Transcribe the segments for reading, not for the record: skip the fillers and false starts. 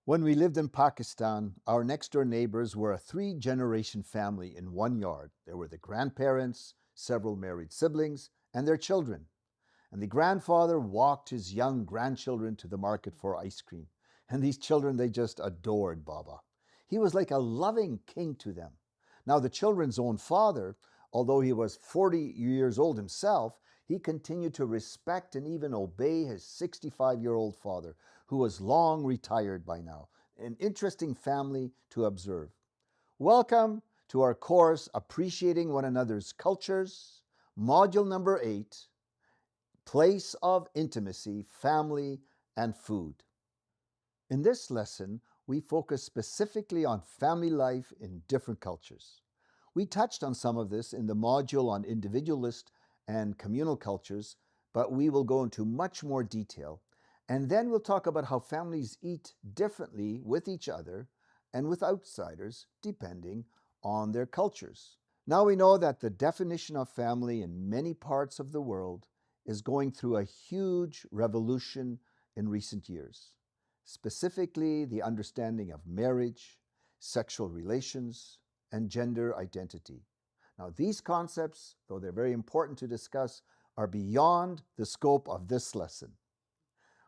When we lived in Pakistan, our next door neighbors were a three-generation family in one yard. There were the grandparents, several married siblings, and their children. And the grandfather walked his young grandchildren to the market for ice cream. And these children, they just adored Baba. He was like a loving king to them. Now, the children's own father, although he was 40 years old himself, he continued to respect and even obey his 65-year-old father, who was long retired by now. An interesting family to observe. Welcome to our course, Appreciating One Another's Cultures, Module number 8, Place of Intimacy, Family, and Food. In this lesson, we focus specifically on family life in different cultures. We touched on some of this in the module on individualist and communal cultures, but we will go into much more detail. And then we'll talk about how families eat differently with each other and with outsiders, depending on their cultures. Now we know that the definition of family in many parts of the world is going through a huge revolution in recent years. Specifically, the understanding of marriage, sexual relations, and gender identity. Now, these concepts, though they're very important to discuss, are beyond the scope of this lesson.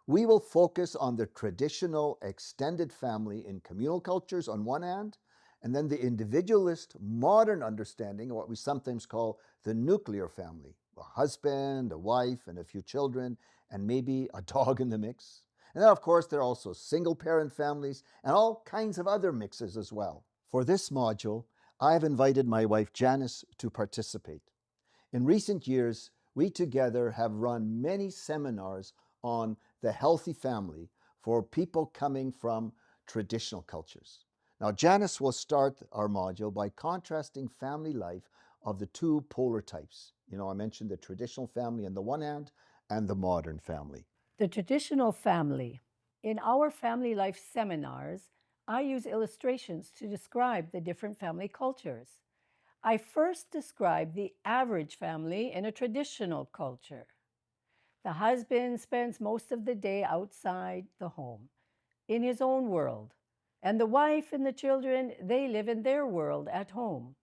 We will focus on the traditional extended family in communal cultures on one hand, and then the individualist modern understanding of what we sometimes call the nuclear family, a husband, a wife, and a few children, and maybe a dog in the mix. And then, of course, there are also single-parent families and all kinds of other mixes as well. For this module, I have invited my wife Janice to participate. In recent years, we together have run many seminars on the healthy family for people coming from traditional cultures. Now, Janice will start our module by contrasting family life of the two polar types. I mentioned the traditional family on the one hand and the modern family. The traditional family. In our family life seminars, I use illustrations to describe the different family cultures. I first describe the average family in a traditional culture. The husband spends most of the day outside the home, in his own world, and the wife and the children, they live in their world at home.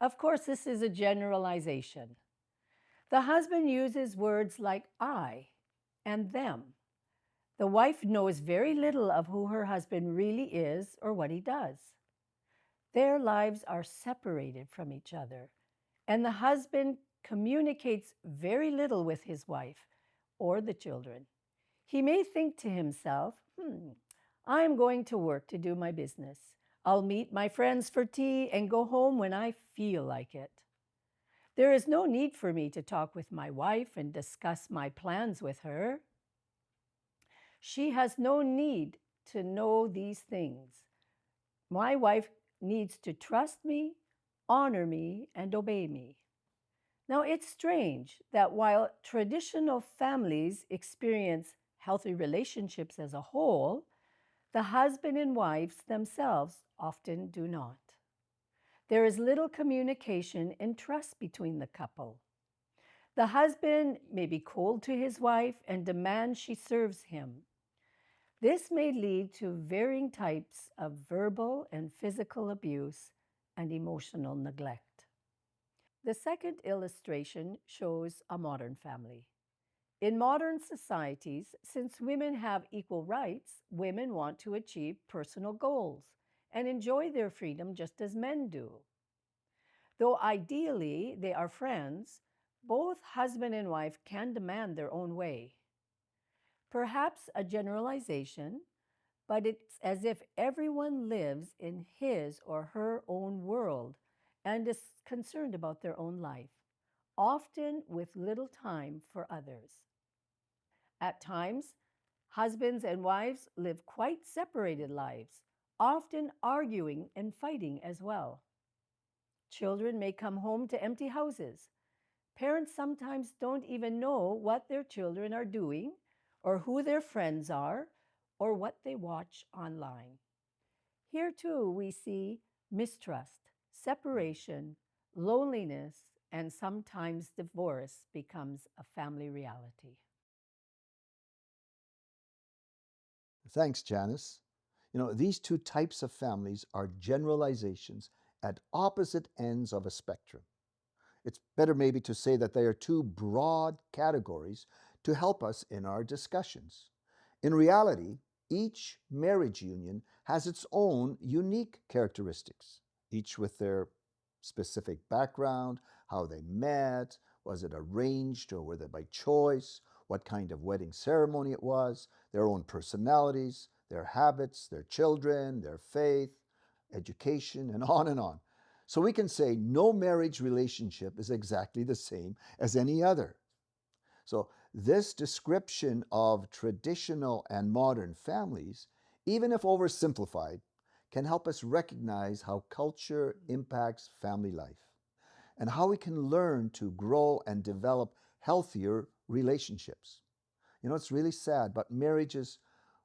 Of course, this is a generalization. The husband uses words like I and them. The wife knows very little of who her husband really is or what he does. Their lives are separated from each other, and the husband communicates very little with his wife or the children. He may think to himself, I'm going to work to do my business. I'll meet my friends for tea and go home when I feel like it. There is no need for me to talk with my wife and discuss my plans with her. She has no need to know these things. My wife needs to trust me, honor me, and obey me. Now, it's strange that while traditional families experience healthy relationships as a whole, the husband and wives themselves often do not. There is little communication and trust between the couple. The husband may be cold to his wife and demand she serves him. This may lead to varying types of verbal and physical abuse and emotional neglect. The second illustration shows a modern family. In modern societies, since women have equal rights, women want to achieve personal goals and enjoy their freedom just as men do. Though ideally they are friends, both husband and wife can demand their own way. Perhaps a generalization, but it's as if everyone lives in his or her own world and is concerned about their own life, often with little time for others. At times, husbands and wives live quite separated lives, often arguing and fighting as well. Children may come home to empty houses. Parents sometimes don't even know what their children are doing or who their friends are or what they watch online. Here too we see mistrust, separation, loneliness, and sometimes divorce becomes a family reality. Thanks, Janice. These two types of families are generalizations at opposite ends of a spectrum. It's better maybe to say that they are two broad categories to help us in our discussions. In reality, each marriage union has its own unique characteristics, each with their specific background, how they met, was it arranged or were they by choice, what kind of wedding ceremony it was, their own personalities, their habits, their children, their faith, education, and on and on. So we can say no marriage relationship is exactly the same as any other. So this description of traditional and modern families, even if oversimplified, can help us recognize how culture impacts family life and how we can learn to grow and develop healthier relationships. It's really sad, but marriages,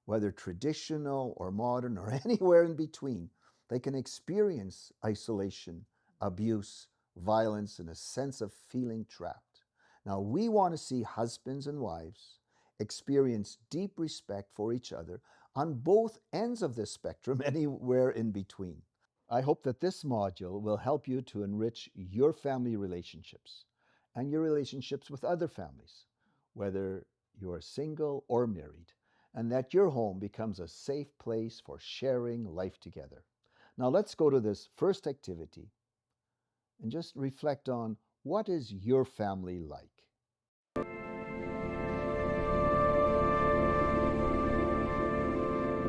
whether traditional or modern or anywhere in between, they can experience isolation, abuse, violence, and a sense of feeling trapped. Now, we want to see husbands and wives experience deep respect for each other on both ends of this spectrum, anywhere in between. I hope that this module will help you to enrich your family relationships and your relationships with other families, whether you are single or married, and that your home becomes a safe place for sharing life together. Now, let's go to this first activity and just reflect on what is your family like?